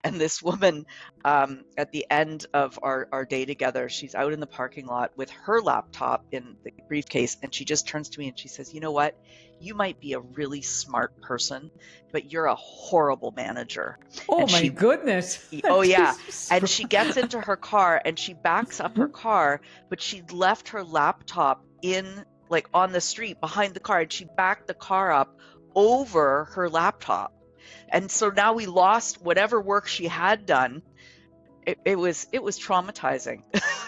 And this woman, at the end of our day together, she's out in the parking lot with her laptop in the briefcase, and she just turns to me and she says, you know what? You might be a really smart person, but you're a horrible manager. Oh And my goodness. oh yeah. And she gets into her car and she backs up her car, but she'd left her laptop like on the street behind the car, and she backed the car up over her laptop. And so now we lost whatever work she had done. It was traumatizing.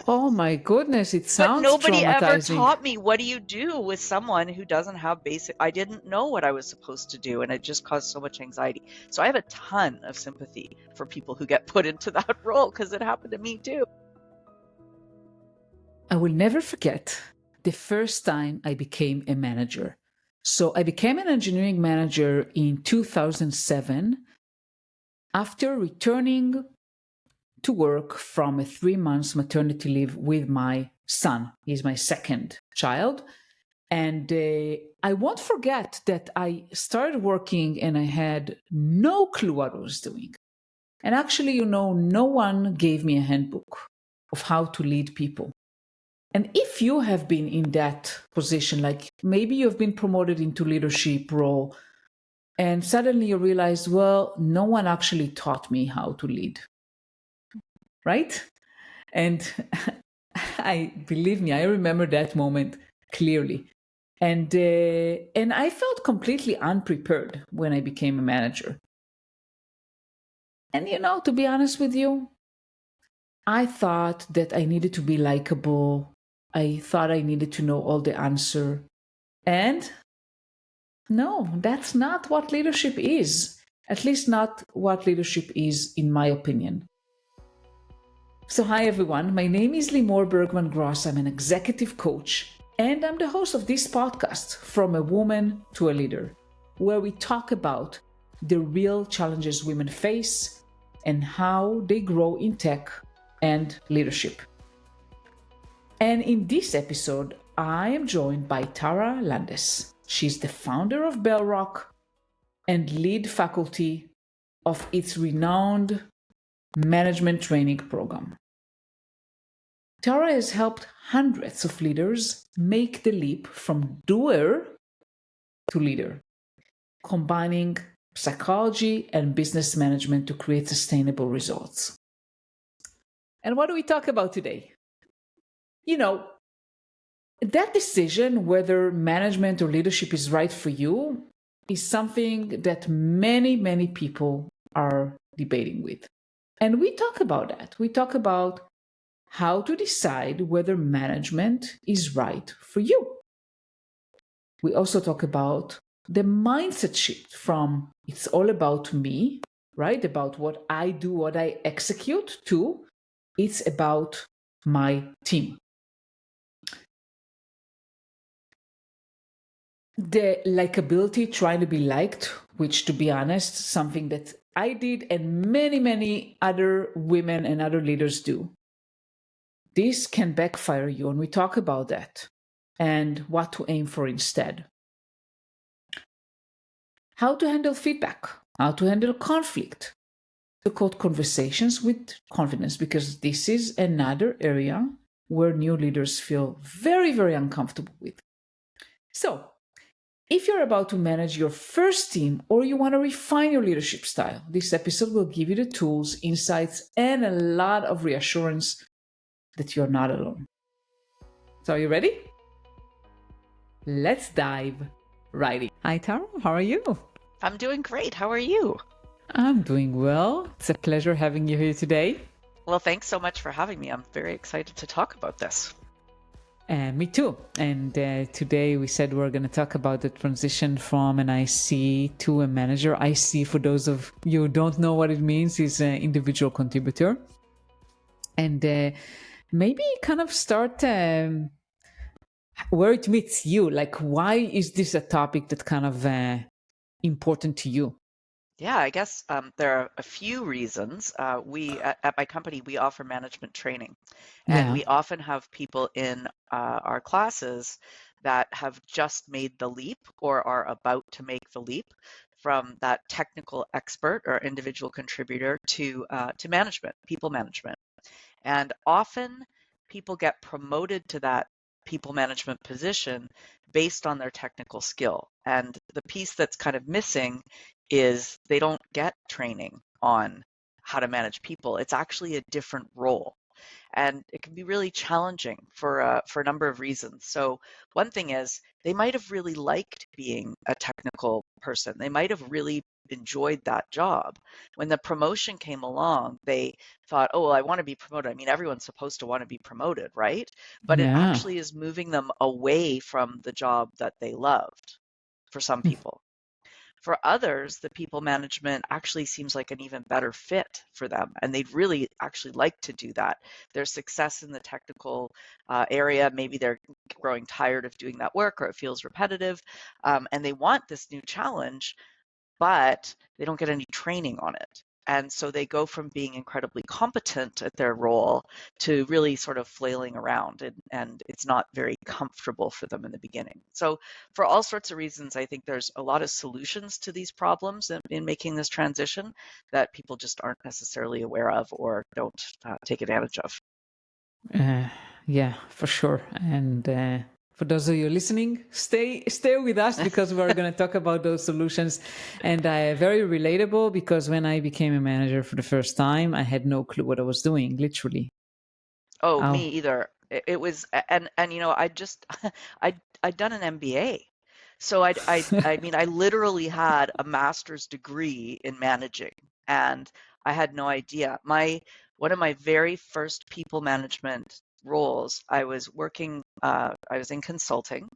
Oh my goodness, it sounds But nobody ever traumatizing. taught me, what do you do with someone who doesn't have I didn't know what I was supposed to do, and it just caused so much anxiety. So I have a ton of sympathy for people who get put into that role, because it happened to me too. I will never forget the first time I became a manager. So I became an engineering manager in 2007 after returning to work from a 3-month maternity leave with my son. He's my second child. And I won't forget that I started working and I had no clue what I was doing. And actually, no one gave me a handbook of how to lead people. And if you have been in that position, like maybe you've been promoted into leadership role, and suddenly you realize, well, no one actually taught me how to lead, right? And believe me, I remember that moment clearly. And I felt completely unprepared when I became a manager. And to be honest with you, I thought that I needed to be likable. I thought I needed to know all the answer. And no, that's not what leadership is. At least not what leadership is, in my opinion. So hi everyone, my name is Limor Bergman Gross. I'm an executive coach, and I'm the host of this podcast, From a Woman to a Leader, where we talk about the real challenges women face and how they grow in tech and leadership. And in this episode, I am joined by Tara Landes. She's the founder of Bellrock and lead faculty of its renowned management training program. Tara has helped hundreds of leaders make the leap from doer to leader, combining psychology and business management to create sustainable results. And what do we talk about today? That decision whether management or leadership is right for you is something that many, many people are debating with. And we talk about that. We talk about how to decide whether management is right for you. We also talk about the mindset shift from it's all about me, right? About what I do, what I execute, to it's about my team. The likability, trying to be liked, which, to be honest, something that I did and many, many other women and other leaders do. This can backfire you, and we talk about that and what to aim for instead. How to handle feedback, how to handle conflict, difficult conversations with confidence, because this is another area where new leaders feel very, very uncomfortable with. So, if you're about to manage your first team or you want to refine your leadership style, this episode will give you the tools, insights, and a lot of reassurance that you're not alone. So are you ready? Let's dive right in. Hi, Tara. How are you? I'm doing great. How are you? I'm doing well. It's a pleasure having you here today. Well, thanks so much for having me. I'm very excited to talk about this. Me too. And today we said we're going to talk about the transition from an IC to a manager. IC, for those of you who don't know what it means, is an individual contributor. And maybe kind of start where it meets you. Like, why is this a topic that kind of important to you? Yeah, I guess there are a few reasons. We at my company, we offer management training, and we often have people in our classes that have just made the leap or are about to make the leap from that technical expert or individual contributor to management, people management. And often people get promoted to that people management position based on their technical skill. And the piece that's kind of missing is they don't get training on how to manage people. It's actually a different role. And it can be really challenging for a number of reasons. So one thing is they might have really liked being a technical person. They might have really enjoyed that job. When the promotion came along, they thought, oh, well, I want to be promoted. I mean, everyone's supposed to want to be promoted, right? But it Yeah. actually is moving them away from the job that they loved for some people. For others, the people management actually seems like an even better fit for them, and they'd really actually like to do that. Their success in the technical area, maybe they're growing tired of doing that work, or it feels repetitive, and they want this new challenge, but they don't get any training on it. And so they go from being incredibly competent at their role to really sort of flailing around, and it's not very comfortable for them in the beginning. So for all sorts of reasons, I think there's a lot of solutions to these problems in making this transition that people just aren't necessarily aware of or don't take advantage of. Yeah, for sure. And for those of you listening, stay with us because we're going to talk about those solutions. And very relatable because when I became a manager for the first time, I had no clue what I was doing, literally. Oh, me either. It was, and you know, I just, I'd done an MBA. So I mean, I literally had a master's degree in managing, and I had no idea. One of my very first people management roles, I was working, I was in consulting,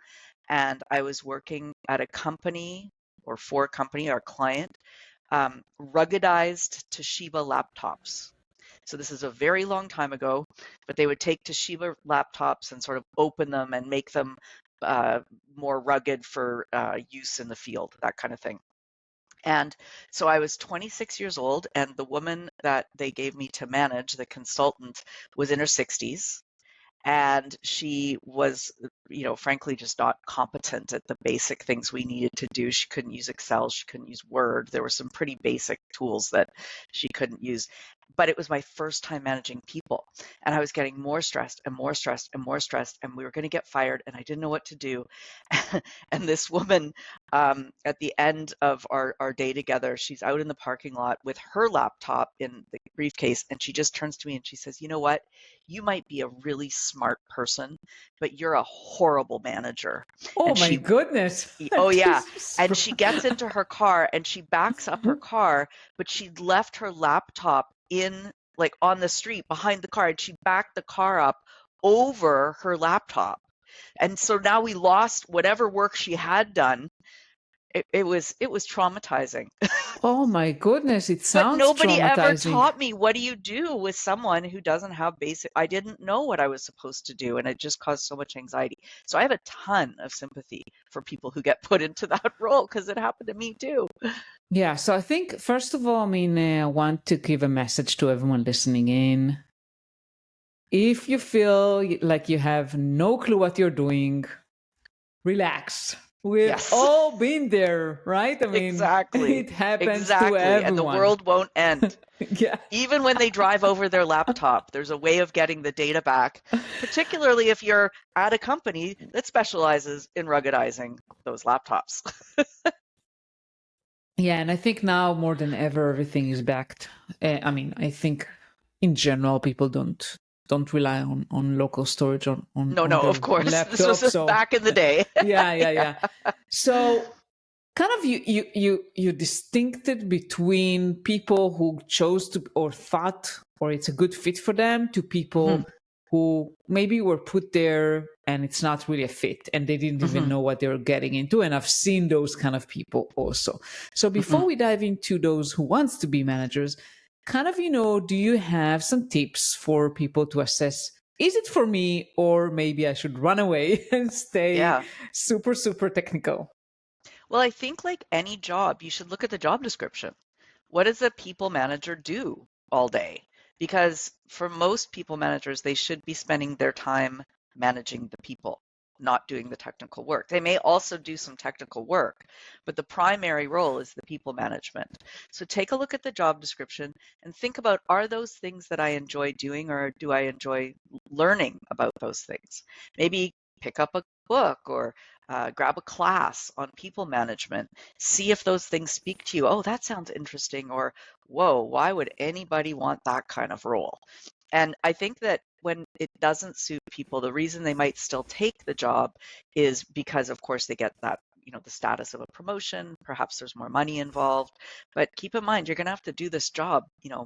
and I was working at a company or for a company, our client, ruggedized Toshiba laptops. So this is a very long time ago, but they would take Toshiba laptops and sort of open them and make them more rugged for use in the field, that kind of thing. And so I was 26 years old, and the woman that they gave me to manage, the consultant, was in her 60s. And she was, you know, frankly, just not competent at the basic things we needed to do. She couldn't use Excel. She couldn't use Word. There were some pretty basic tools that she couldn't use. But it was my first time managing people. And I was getting more stressed and more stressed and more stressed. And we were going to get fired. And I didn't know what to do. And this woman, at the end of our day together, she's out in the parking lot with her laptop in the briefcase. And she just turns to me and she says, you know what? You might be a really smart person, but you're a horrible manager. Oh and my goodness. Oh yeah. And she gets into her car and she backs up her car, but she'd left her laptop in like on the street behind the car, and she backed the car up over her laptop. And so now we lost whatever work she had done. It was traumatizing. Oh my goodness, it But sounds nobody ever traumatizing. taught me, what do you do with someone who doesn't have basic, I didn't know what I was supposed to do, and it just caused so much anxiety. So I have a ton of sympathy for people who get put into that role because it happened to me too. Yeah, so I think, first of all, I mean, I want to give a message to everyone listening in. If you feel like you have no clue what you're doing, relax. We've Yes. all been there, right? I mean, Exactly. it happens Exactly. to everyone. And the world won't end. Yeah. Even when they drive over their laptop, there's a way of getting the data back, particularly if you're at a company that specializes in ruggedizing those laptops. Yeah, and I think now more than ever, everything is backed. I mean, I think in general, people don't rely on local storage on No, their of course. laptop. This was So back in the day. yeah. So kind of you distincted between people who chose to or thought or it's a good fit for them to people who maybe were put there and it's not really a fit and they didn't even know what they were getting into. And I've seen those kind of people also. So before we dive into those who wants to be managers, kind of, do you have some tips for people to assess, is it for me, or maybe I should run away and stay super, super technical? Well, I think like any job, you should look at the job description. What does a people manager do all day? Because for most people managers, they should be spending their time managing the people, not doing the technical work. They may also do some technical work, but the primary role is the people management. So take a look at the job description and think about, are those things that I enjoy doing, or do I enjoy learning about those things? Maybe pick up a book or grab a class on people management. See if those things speak to you. Oh, that sounds interesting. Or, whoa, why would anybody want that kind of role? And I think that when it doesn't suit people, the reason they might still take the job is because, of course, they get that, the status of a promotion. Perhaps there's more money involved. But keep in mind, you're going to have to do this job,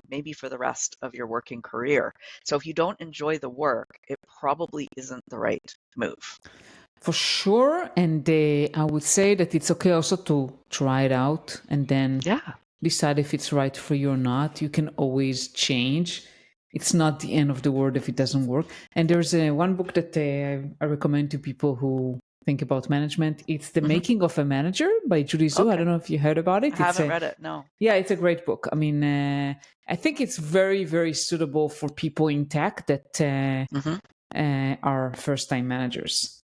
maybe for the rest of your working career. So if you don't enjoy the work, it probably isn't the right move. For sure. And I would say that it's okay also to try it out and then decide if it's right for you or not. You can always change. It's not the end of the world if it doesn't work. And there's one book that I recommend to people who think about management. It's The Making of a Manager by Judy Zhu. Okay. I don't know if you heard about it. I haven't read it, no. Yeah, it's a great book. I mean, I think it's very, very suitable for people in tech that are first-time managers.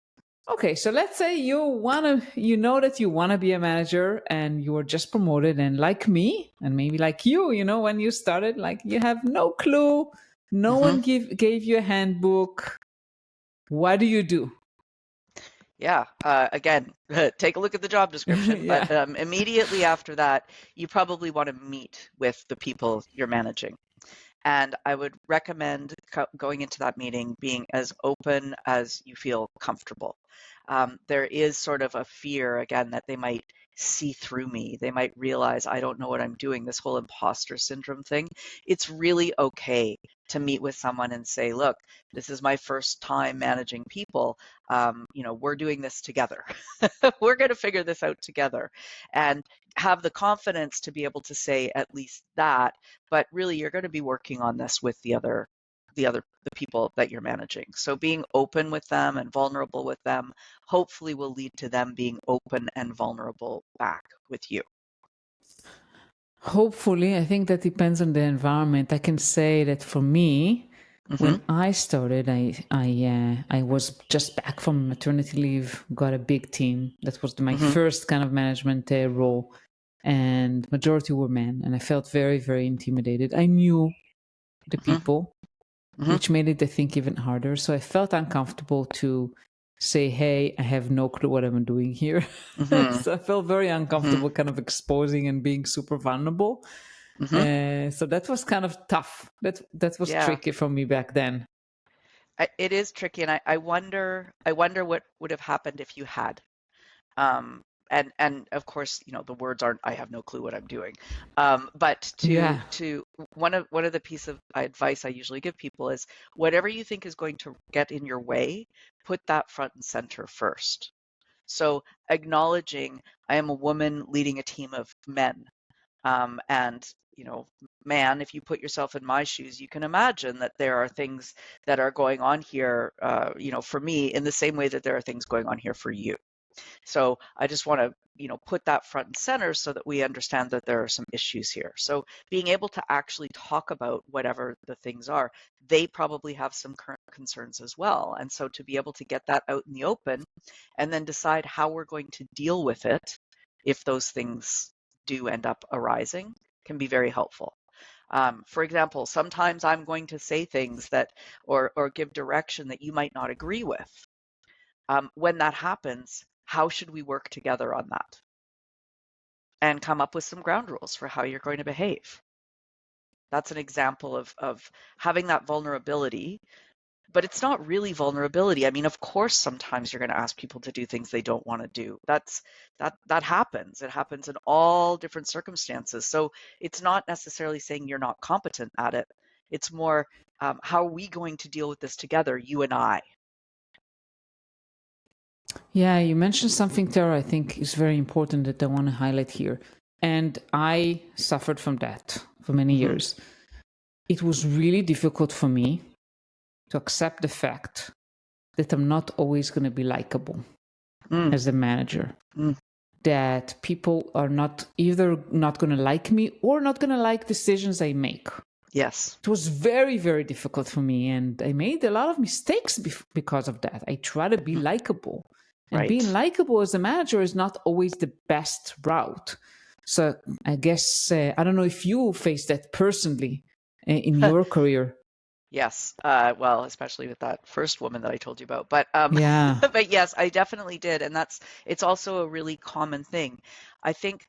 Okay, so let's say you know that you want to be a manager and you were just promoted, and like me, and maybe like you, when you started, like you have no clue, no one gave you a handbook. What do you do? Yeah, again, take a look at the job description, but immediately after that, you probably want to meet with the people you're managing. And I would recommend going into that meeting being as open as you feel comfortable. There is sort of a fear, again, that they might see through me. They might realize I don't know what I'm doing, this whole imposter syndrome thing. It's really okay to meet with someone and say, look, this is my first time managing people. We're doing this together. We're going to figure this out together. And have the confidence to be able to say at least that, but really you're going to be working on this with the people that you're managing. So being open with them and vulnerable with them hopefully will lead to them being open and vulnerable back with you. Hopefully, I think that depends on the environment. I can say that for me, when I started, I was just back from maternity leave, got a big team. That was my first kind of management role, and majority were men, and I felt very, very intimidated. I knew the people, which made it, I think, even harder. So I felt uncomfortable to say, hey, I have no clue what I'm doing here. So I felt very uncomfortable kind of exposing and being super vulnerable. So that was kind of tough. That was tricky for me back then. It is tricky. And I wonder what would have happened if you had. And of course, the words aren't, I have no clue what I'm doing. But to one of the piece of advice I usually give people is, whatever you think is going to get in your way, put that front and center first. So acknowledging I am a woman leading a team of men. And man, if you put yourself in my shoes, you can imagine that there are things that are going on here, for me, in the same way that there are things going on here for you. So I just want to, put that front and center so that we understand that there are some issues here. So being able to actually talk about whatever the things are, they probably have some current concerns as well. And so to be able to get that out in the open and then decide how we're going to deal with it if those things do end up arising can be very helpful. For example, sometimes I'm going to say things that or give direction that you might not agree with. When that happens, how should we work together on that? And come up with some ground rules for how you're going to behave. That's an example of having that vulnerability, but it's not really vulnerability. I mean, of course, sometimes you're going to ask people to do things they don't want to do. That happens. It happens in all different circumstances. So it's not necessarily saying you're not competent at it. It's more, how are we going to deal with this together, you and I? Yeah, you mentioned something, Tara, I think is very important that I want to highlight here. And I suffered from that for many years. It was really difficult for me to accept the fact that I'm not always going to be likable as a manager. That people are not either not going to like me or not going to like decisions I make. Yes. It was very, very difficult for me. And I made a lot of mistakes because of that. I try to be Mhm. likable. And being Right. likable as a manager is not always the best route. So I guess, I don't know if you faced that personally in your career. Yes. Well, especially with that first woman that I told you about. But Yeah. but yes, I definitely did, and it's also a really common thing. I think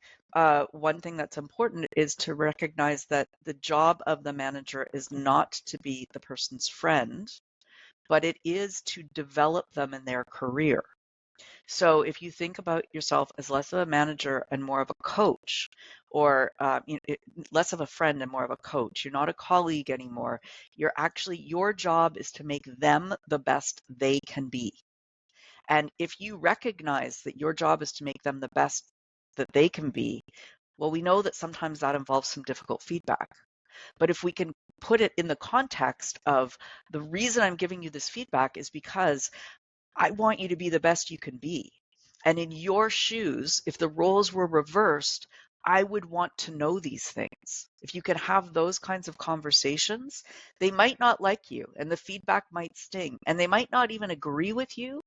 one thing that's important is to recognize that the job of the manager is not to be the person's friend, but it is to develop them in their career. So if you think about yourself as less of a manager and more of a coach, or less of a friend and more of a coach, you're not a colleague anymore. Your job is to make them the best they can be. And if you recognize that your job is to make them the best that they can be, well, we know that sometimes that involves some difficult feedback. But if we can put it in the context of the reason I'm giving you this feedback is because I want you to be the best you can be. And in your shoes, if the roles were reversed, I would want to know these things. If you can have those kinds of conversations, they might not like you and the feedback might sting and they might not even agree with you.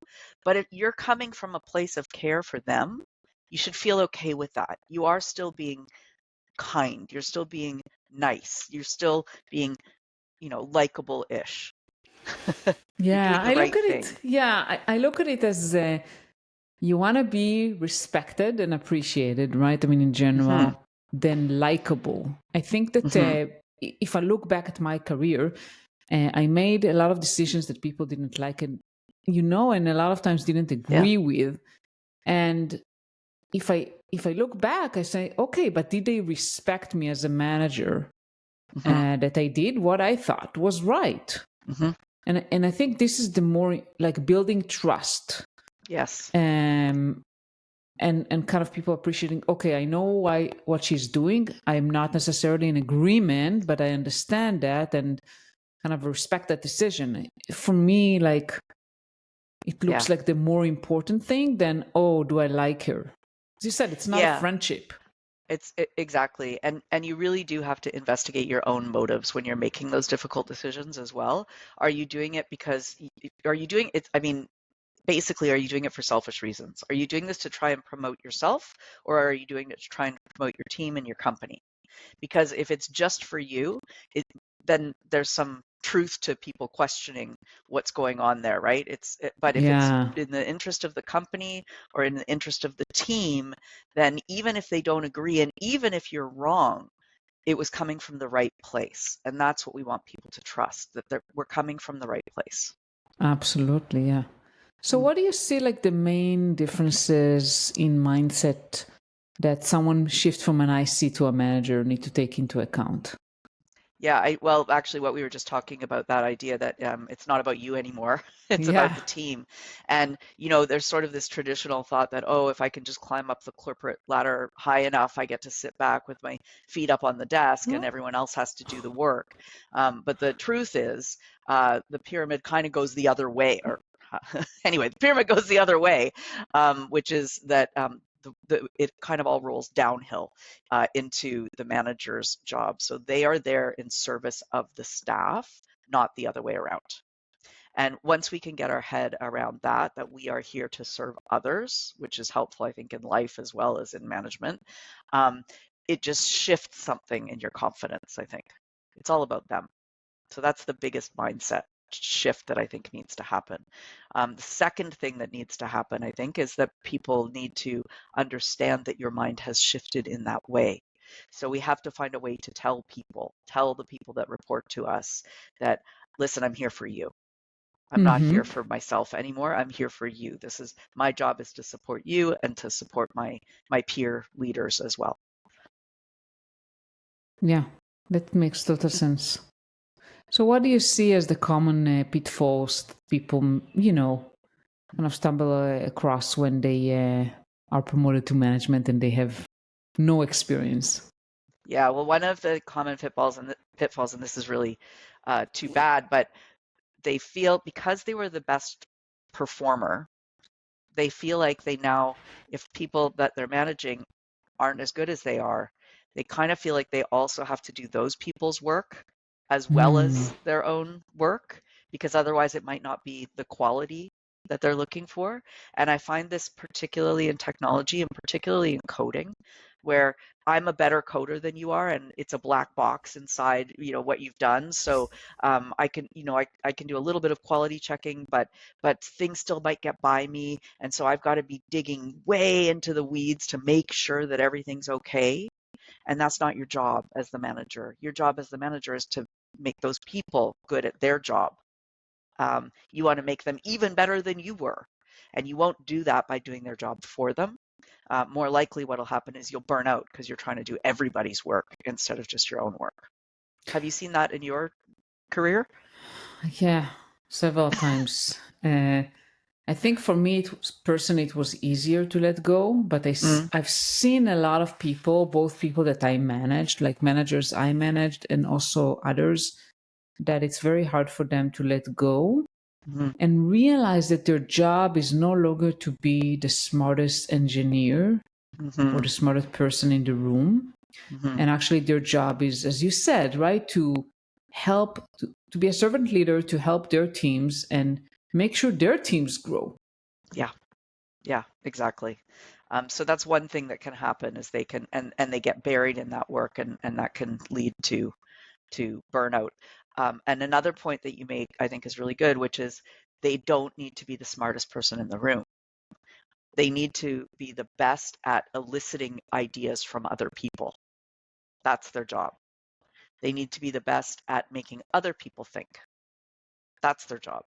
But if you're coming from a place of care for them, you should feel okay with that. You are still being kind. You're still being nice. You're still being, likable-ish. You're Yeah, doing the I look right at it. thing. Yeah, I look at it as you want to be respected and appreciated, right? I mean, in Hmm. general, then likable. I think that Hmm. if I look back at my career, I made a lot of decisions that people didn't like, and a lot of times didn't Yeah. agree with. And if I look back, I say, okay, but did they respect me as a manager? Hmm. That I did what I thought was right. Hmm. And I think this is the more like building trust, Yes. and kind of people appreciating, okay, I know what she's doing. I'm not necessarily in agreement, but I understand that and kind of respect that decision. For me, like, it Yeah. looks like the more important thing than, oh, do I like her? As you said, it's not a Yeah. friendship. Exactly. And you really do have to investigate your own motives when you're making those difficult decisions as well. Are you doing it because are you doing it? I mean, basically, are you doing it for selfish reasons? Are you doing this to try and promote yourself, or are you doing it to try and promote your team and your company? Because if it's just for you, then there's some truth to people questioning what's going on there, right? But if it's Yeah. in the interest of the company or in the interest of the team, then even if they don't agree and even if you're wrong, it was coming from the right place. And that's what we want people to trust, that we're coming from the right place. Absolutely, yeah. So Mm. what do you see like the main differences in mindset that someone shift from an IC to a manager need to take into account? Yeah, well, actually, what we were just talking about, that idea that it's not about you anymore, it's about Yeah. the team. And, there's sort of this traditional thought that, oh, if I can just climb up the corporate ladder high enough, I get to sit back with my feet up on the desk and everyone else has to do the work. But the truth is, the pyramid kind of goes the other way, or anyway, the pyramid goes the other way, which is that it kind of all rolls downhill into the manager's job. So they are there in service of the staff, not the other way around. And once we can get our head around that we are here to serve others, which is helpful, I think, in life as well as in management, um, it just shifts something in your confidence, I think. It's all about them. So that's the biggest mindset shift that I think needs to happen. The second thing that needs to happen, I think, is that people need to understand that your mind has shifted in that way. So we have to find a way to tell the people that report to us that, listen, I'm here for you. I'm not Mm-hmm. here for myself anymore. I'm here for you. This is my job, is to support you and to support my peer leaders as well. Yeah, that makes total sense. So what do you see as the common pitfalls that people, kind of stumble across when they are promoted to management and they have no experience? Yeah, well, one of the common pitfalls, and this is really too bad, but they feel because they were the best performer, they feel like they now, if people that they're managing aren't as good as they are, they kind of feel like they also have to do those people's work as well as their own work, because otherwise it might not be the quality that they're looking for. And I find this particularly in technology and particularly in coding, where I'm a better coder than you are, and it's a black box inside, what you've done. So I can, I can do a little bit of quality checking, but things still might get by me, and so I've got to be digging way into the weeds to make sure that everything's okay. And that's not your job as the manager. Your job as the manager is to make those people good at their job. You want to make them even better than you were. And you won't do that by doing their job for them. More likely what will happen is you'll burn out because you're trying to do everybody's work instead of just your own work. Have you seen that in your career? Yeah, several times. I think for me, personally, it was easier to let go, but I've seen a lot of people, both people that I managed, like managers I managed, and also others, that it's very hard for them to let go and realize that their job is no longer to be the smartest engineer or the smartest person in the room. And actually their job is, as you said, right, to help, to be a servant leader, to help their teams and make sure their teams grow. Yeah, exactly. So that's one thing that can happen is they can, and they get buried in that work, and that can lead to burnout. And another point that you make, I think, is really good, which is they don't need to be the smartest person in the room. They need to be the best at eliciting ideas from other people. That's their job. They need to be the best at making other people think. That's their job,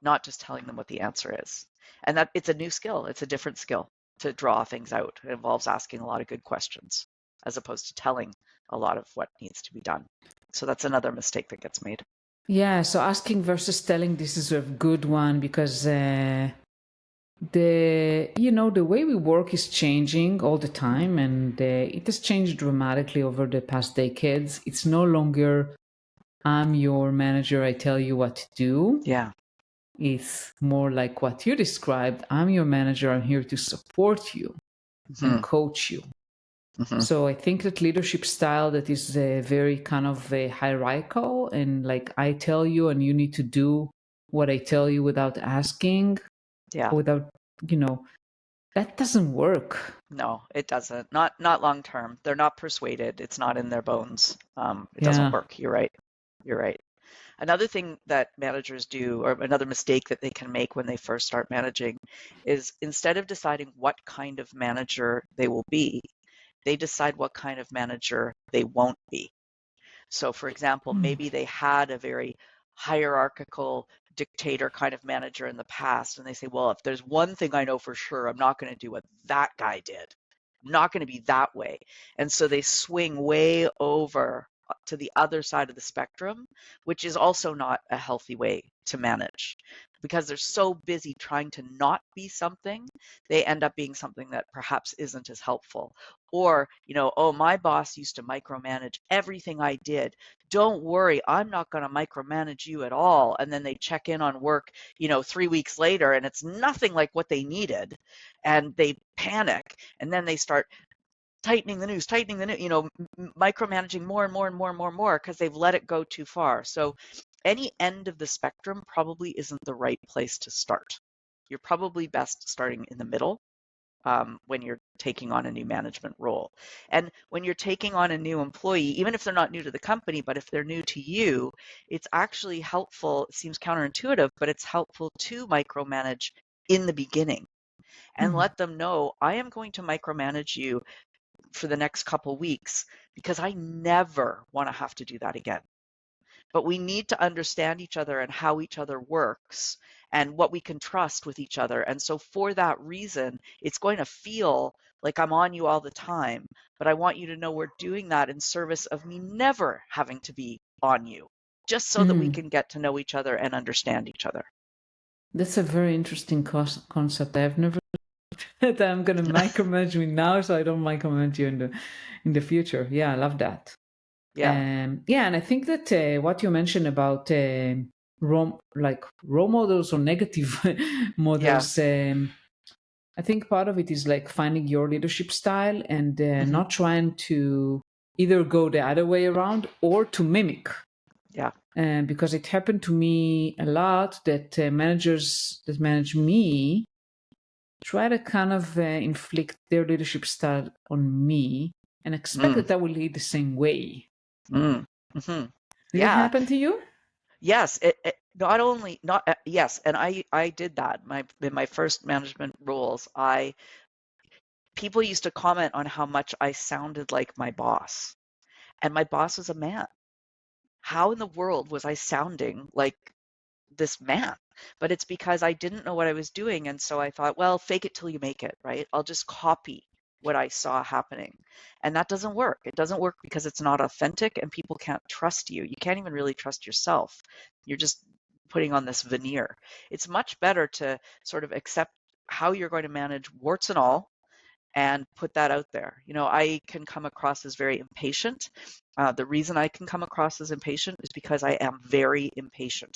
not just telling them what the answer is. And that it's a new skill. It's a different skill to draw things out. It involves asking a lot of good questions as opposed to telling a lot of what needs to be done. So that's another mistake that gets made. Yeah, so asking versus telling, this is a good one because the way we work is changing all the time, and it has changed dramatically over the past decades. It's no longer I'm your manager, I tell you what to do. Yeah. It's more like what you described. I'm your manager, I'm here to support you and coach you. So I think that leadership style that is very kind of hierarchical, and like I tell you and you need to do what I tell you without asking, without, that doesn't work. No, it doesn't. Not long term. They're not persuaded. It's not in their bones. It doesn't work. You're right. You're right. Another thing that managers do, or another mistake that they can make when they first start managing, is instead of deciding what kind of manager they will be, they decide what kind of manager they won't be. So, for example, maybe they had a very hierarchical dictator kind of manager in the past, and they say, well, if there's one thing I know for sure, I'm not going to do what that guy did. I'm not going to be that way. And so they swing way over to the other side of the spectrum, which is also not a healthy way to manage. Because they're so busy trying to not be something, they end up being something that perhaps isn't as helpful. Or, oh, my boss used to micromanage everything I did. Don't worry, I'm not going to micromanage you at all. And then they check in on work, 3 weeks later, and it's nothing like what they needed. And they panic. And then they start tightening the noose, micromanaging more and more and more and more and more because they've let it go too far. So any end of the spectrum probably isn't the right place to start. You're probably best starting in the middle when you're taking on a new management role. And when you're taking on a new employee, even if they're not new to the company, but if they're new to you, it's actually helpful. It seems counterintuitive, but it's helpful to micromanage in the beginning and let them know, I am going to micromanage you for the next couple weeks because I never want to have to do that again. But we need to understand each other and how each other works and what we can trust with each other. And so for that reason, it's going to feel like I'm on you all the time, but I want you to know we're doing that in service of me never having to be on you, just so that we can get to know each other and understand each other. That's a very interesting concept. I've never that I'm going to micromanage you now, so I don't micromanage you in the future. Yeah, I love that. Yeah. And I think that what you mentioned about role models or negative models, I think part of it is like finding your leadership style and not trying to either go the other way around or to mimic. Yeah. And because it happened to me a lot that managers that manage me try to kind of inflict their leadership style on me and expect Mm, that I will lead the same way. mm, hmm. Did it Yeah. happen to you? Yes. It not only not yes, and I did that. In my first management roles, people used to comment on how much I sounded like my boss, and my boss was a man. How in the world was I sounding like this man? But it's because I didn't know what I was doing. And so I thought, well, fake it till you make it, right? I'll just copy what I saw happening. And that doesn't work. It doesn't work because it's not authentic and people can't trust you. You can't even really trust yourself. You're just putting on this veneer. It's much better to sort of accept how you're going to manage warts and all and put that out there. I can come across as very impatient. The reason I can come across as impatient is because I am very impatient.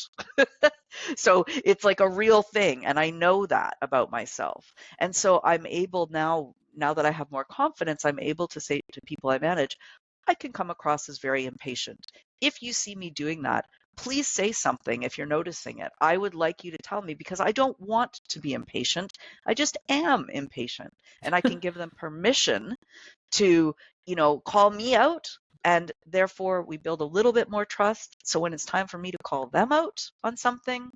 So it's like a real thing, and I know that about myself. And so I'm able now that I have more confidence, I'm able to say to people I manage, I can come across as very impatient. If you see me doing that, please say something if you're noticing it. I would like you to tell me because I don't want to be impatient. I just am impatient. And I can give them permission to, call me out. And therefore, we build a little bit more trust. So when it's time for me to call them out on something,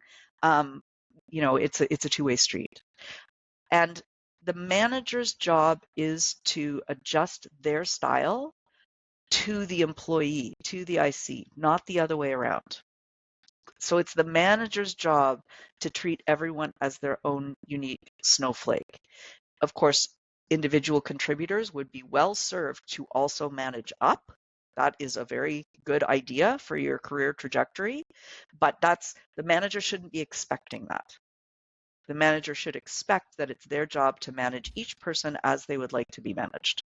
it's a two-way street. And the manager's job is to adjust their style to the employee, to the IC, not the other way around. So it's the manager's job to treat everyone as their own unique snowflake. Of course, individual contributors would be well served to also manage up. That is a very good idea for your career trajectory, but the manager shouldn't be expecting that. The manager should expect that it's their job to manage each person as they would like to be managed.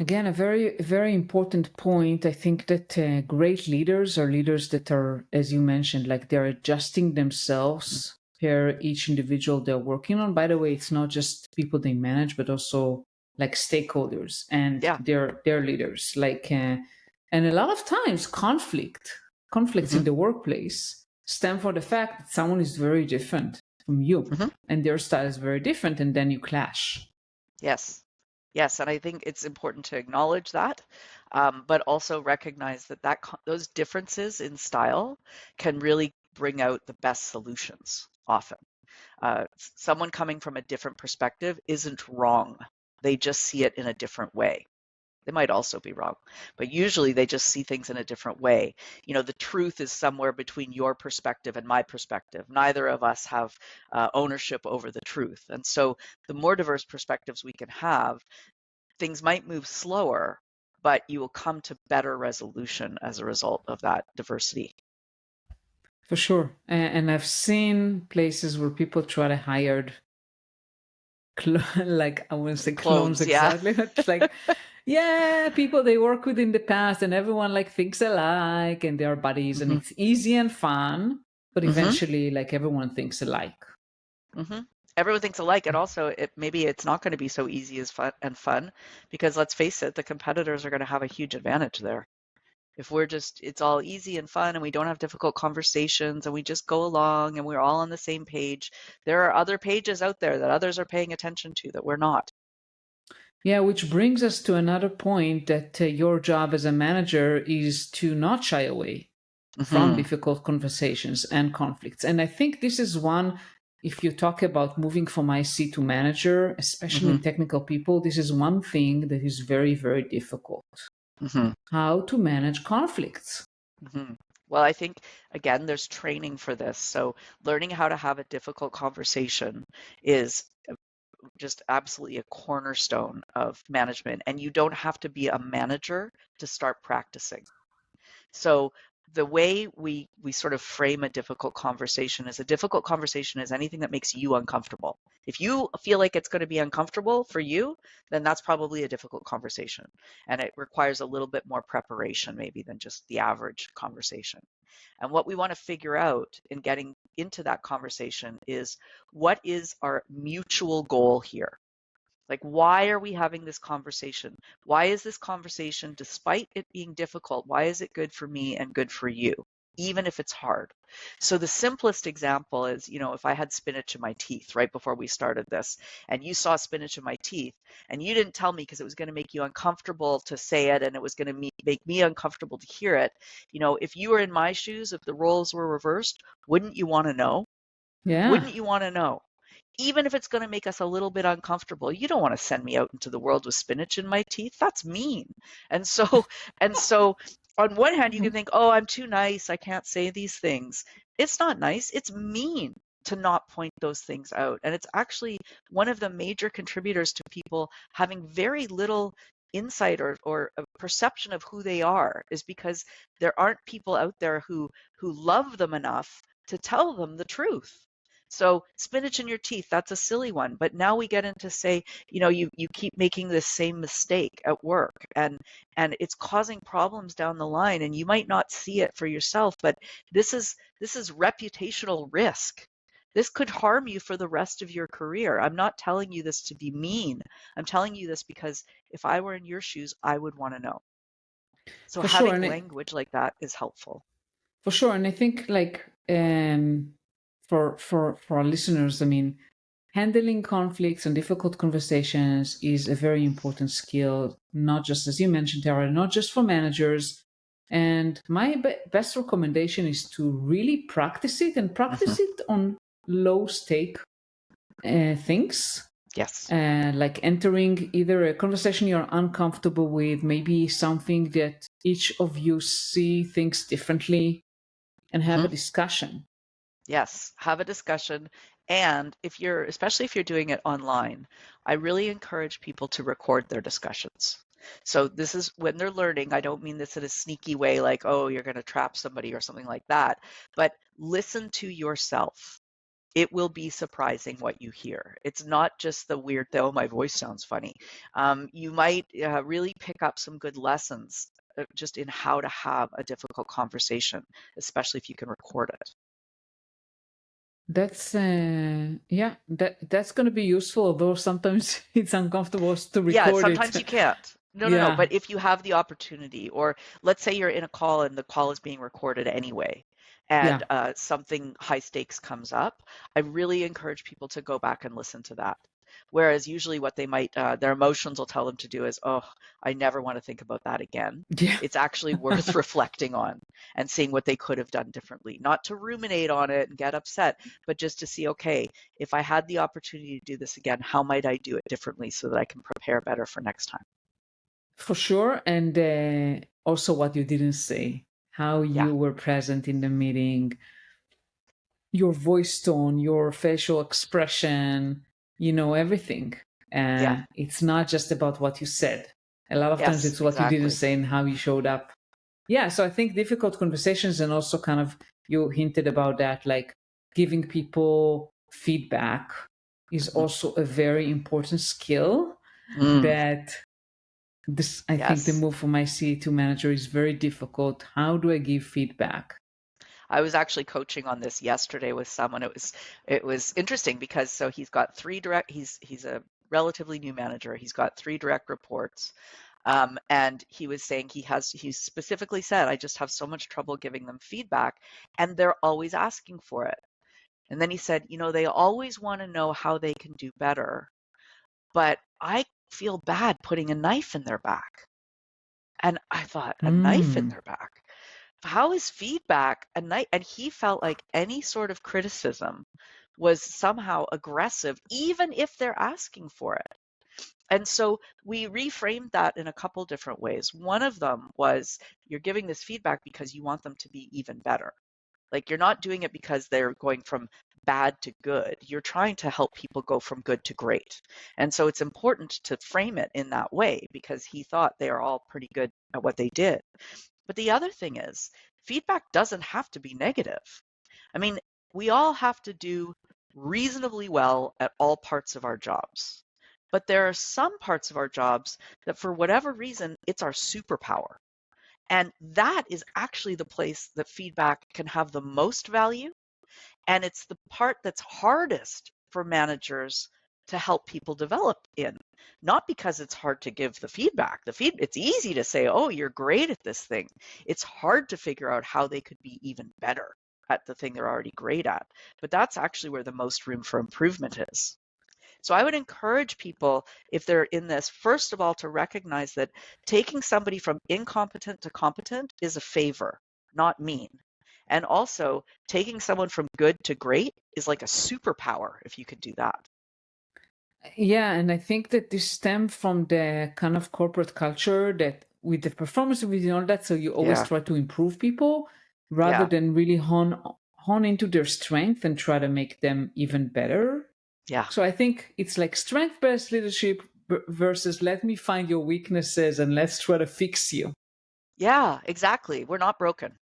Again, a very, very important point. I think that great leaders are leaders that are, as you mentioned, like they're adjusting themselves per each individual they're working on. By the way, it's not just people they manage, but also like stakeholders and Yeah. their leaders. And a lot of times conflicts in Hmm. the workplace stem from the fact that someone is very different from you Hmm. and their style is very different, and then you clash. Yes. Yes, and I think it's important to acknowledge that, but also recognize that those differences in style can really bring out the best solutions often. Someone coming from a different perspective isn't wrong. They just see it in a different way. They might also be wrong, but usually they just see things in a different way. The truth is somewhere between your perspective and my perspective. Neither of us have ownership over the truth. And so the more diverse perspectives we can have, things might move slower, but you will come to better resolution as a result of that diversity. For sure. And I've seen places where people try to hire, like, I wouldn't say clones Clones, yeah. exactly, but it's like, yeah, people they work with in the past and everyone like thinks alike and they're buddies and Hmm. it's easy and fun, but Hmm. eventually, like, everyone thinks alike. Hmm. Everyone thinks alike, and also maybe it's not going to be so easy as fun because let's face it, the competitors are going to have a huge advantage there. If it's all easy and fun and we don't have difficult conversations and we just go along and we're all on the same page, there are other pages out there that others are paying attention to that we're not. Yeah, which brings us to another point that your job as a manager is to not shy away from Hmm. difficult conversations and conflicts. And I think this is one, if you talk about moving from IC to manager, especially Hmm. technical people, this is one thing that is very, very difficult. Hmm. How to manage conflicts. Hmm. Well, I think, again, there's training for this. So learning how to have a difficult conversation is just absolutely a cornerstone of management. And you don't have to be a manager to start practicing. So the way we sort of frame a difficult conversation is a difficult conversation is anything that makes you uncomfortable. If you feel like it's going to be uncomfortable for you, then that's probably a difficult conversation. And it requires a little bit more preparation maybe than just the average conversation. And what we want to figure out in getting into that conversation is what is our mutual goal here? Like, why are we having this conversation? Why is this conversation, despite it being difficult, why is it good for me and good for you, even if it's hard? So the simplest example is, if I had spinach in my teeth right before we started this, and you saw spinach in my teeth, and you didn't tell me because it was going to make you uncomfortable to say it, and it was going to make me uncomfortable to hear it. If you were in my shoes, if the roles were reversed, wouldn't you want to know? Yeah. Wouldn't you want to know? Even if it's going to make us a little bit uncomfortable. You don't want to send me out into the world with spinach in my teeth. That's mean. And so, and so on one hand, you can think, oh, I'm too nice. I can't say these things. It's not nice. It's mean to not point those things out. And it's actually one of the major contributors to people having very little insight or a perception of who they are, is because there aren't people out there who love them enough to tell them the truth. So spinach in your teeth, that's a silly one. But now we get into, say, you keep making this same mistake at work, and it's causing problems down the line, and you might not see it for yourself, but this is reputational risk. This could harm you for the rest of your career. I'm not telling you this to be mean. I'm telling you this because if I were in your shoes, I would want to know. So For sure. having And language like that is helpful. for sure. And I think like for our listeners, I mean, handling conflicts and difficult conversations is a very important skill, not just as you mentioned, Tara, not just for managers. And my best recommendation is to really practice it and Hmm. practice it on low stake things. Yes. Like entering either a conversation you're uncomfortable with, maybe something that each of you see things differently, and have a Hmm. discussion. Yes, have a discussion. And especially if you're doing it online, I really encourage people to record their discussions. So this is when they're learning. I don't mean this in a sneaky way, like, oh, you're going to trap somebody or something like that, but listen to yourself. It will be surprising what you hear. It's not just the weird, oh, my voice sounds funny. You might really pick up some good lessons just in how to have a difficult conversation, especially if you can record it. That's yeah, that's going to be useful, although sometimes it's uncomfortable to Yeah, record it. sometimes you can't. No, no, no. Yeah, But if you have the opportunity, or let's say you're in a call and the call is being recorded anyway, and yeah. something high stakes comes up, I really encourage people to go back and listen to that. Whereas usually what their emotions will tell them to do is, oh, I never want to think about that again. Yeah. It's actually worth reflecting on and seeing what they could have done differently. Not to ruminate on it and get upset, but just to see, okay, if I had the opportunity to do this again, how might I do it differently so that I can prepare better for next time? For sure. And also what you didn't say, how Yeah, you were present in the meeting, your voice tone, your facial expression, everything. yeah, It's not just about what you said. A lot of times yes, it's what you didn't exactly. say and how you showed up. Yeah, so I think difficult conversations, and also kind of you hinted about that, like giving people feedback is Hmm. also a very important skill Mm, that this, I think the yes. move for my CA2 manager is very difficult. How do I give feedback? I was actually coaching on this yesterday with someone. It was interesting because so he's a relatively new manager. He's got 3 direct reports. And he was saying he specifically said, I just have so much trouble giving them feedback, and they're always asking for it. And then he said, they always want to know how they can do better, but I feel bad putting a knife in their back. And I thought, a knife in Hmm. their back? How is feedback a knife? And he felt like any sort of criticism was somehow aggressive, even if they're asking for it. And so we reframed that in a couple different ways. One of them was, you're giving this feedback because you want them to be even better. Like, you're not doing it because they're going from bad to good. You're trying to help people go from good to great. And so it's important to frame it in that way, because he thought they are all pretty good at what they did. But the other thing is, feedback doesn't have to be negative. I mean, we all have to do reasonably well at all parts of our jobs. But there are some parts of our jobs that, for whatever reason, it's our superpower. And that is actually the place that feedback can have the most value. And it's the part that's hardest for managers to help people develop in. Not because it's hard to give the feedback. It's easy to say, oh, you're great at this thing. It's hard to figure out how they could be even better at the thing they're already great at. But that's actually where the most room for improvement is. So I would encourage people, if they're in this, first of all, to recognize that taking somebody from incompetent to competent is a favor, not mean. And also, taking someone from good to great is like a superpower if you could do that. Yeah, and I think that this stems from the kind of corporate culture that with the performance reviews and all that, so you always Yeah. try to improve people rather Yeah. than really hone into their strength and try to make them even better. Yeah. So I think it's like strength-based leadership versus let me find your weaknesses and let's try to fix you. Yeah, exactly. We're not broken.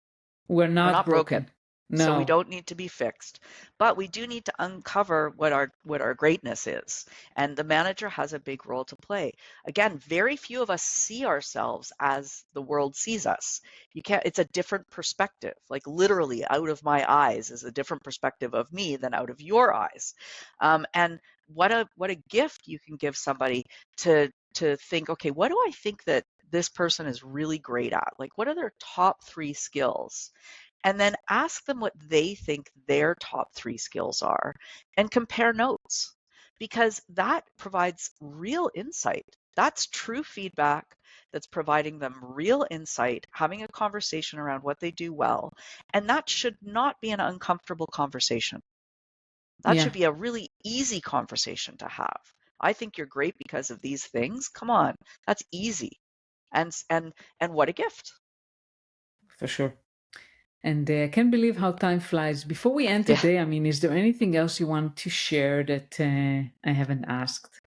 We're We're not not broken. No. So we don't need to be fixed, but we do need to uncover what our greatness is. And the manager has a big role to play. Again, very few of us see ourselves as the world sees us. It's a different perspective. Like literally out of my eyes is a different perspective of me than out of your eyes. And what a gift you can give somebody to think, okay, what do I think that this person is really great at? Like, what are their top 3 skills? And then ask them what they think their top 3 skills are and compare notes, because that provides real insight. That's true feedback that's providing them real insight, having a conversation around what they do well. And that should not be an uncomfortable conversation. That should be a really easy conversation to have. I think you're great because of these things. Come on, that's easy. And what a gift. For sure. And I can't believe how time flies. Before we end today, I mean, is there anything else you want to share that I haven't asked?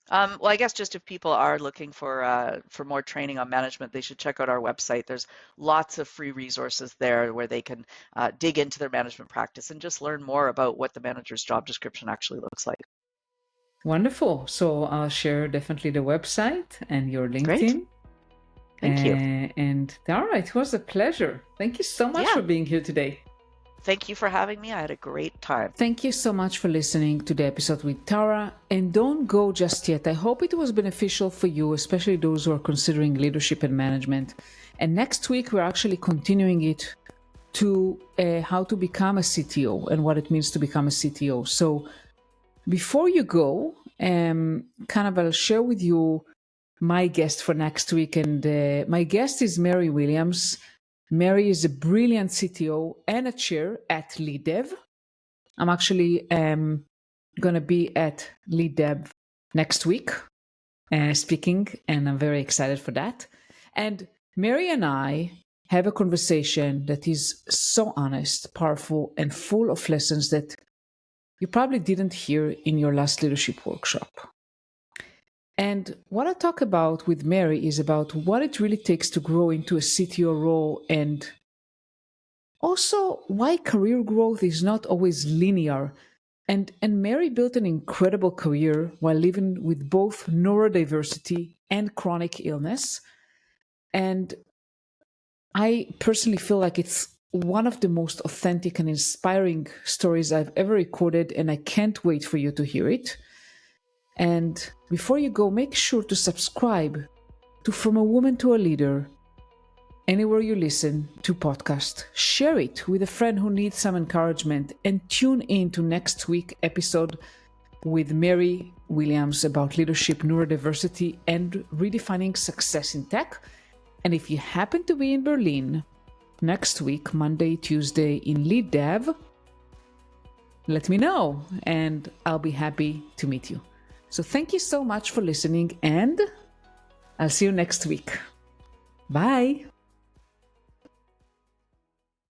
Well, I guess just if people are looking for more training on management, they should check out our website. There's lots of free resources there where they can dig into their management practice and just learn more about what the manager's job description actually looks like. Wonderful. So I'll share definitely the website and your LinkedIn. Great. Thank you. And all right, it was a pleasure. Thank you so much for being here today. Thank you for having me. I had a great time. Thank you so much for listening to the episode with Tara. And don't go just yet. I hope it was beneficial for you, especially those who are considering leadership and management. And next week, we're actually continuing it to how to become a CTO and what it means to become a CTO. So before you go, I'll share with you my guest for next week. And my guest is Meri Williams. Meri is a brilliant CTO and a chair at LeadDev. I'm actually going to be at LeadDev next week speaking, and I'm very excited for that. And Meri and I have a conversation that is so honest, powerful, and full of lessons that you probably didn't hear in your last leadership workshop. And what I talk about with Meri is about what it really takes to grow into a CTO role, and also why career growth is not always linear. And Meri built an incredible career while living with both neurodiversity and chronic illness. And I personally feel like it's one of the most authentic and inspiring stories I've ever recorded, and I can't wait for you to hear it. And before you go, make sure to subscribe to From a Woman to a Leader anywhere you listen to podcasts. Share it with a friend who needs some encouragement, and tune in to next week's episode with Meri Williams about leadership, neurodiversity, and redefining success in tech. And if you happen to be in Berlin next week, Monday, Tuesday in LeadDev, let me know and I'll be happy to meet you. So thank you so much for listening, and I'll see you next week. Bye.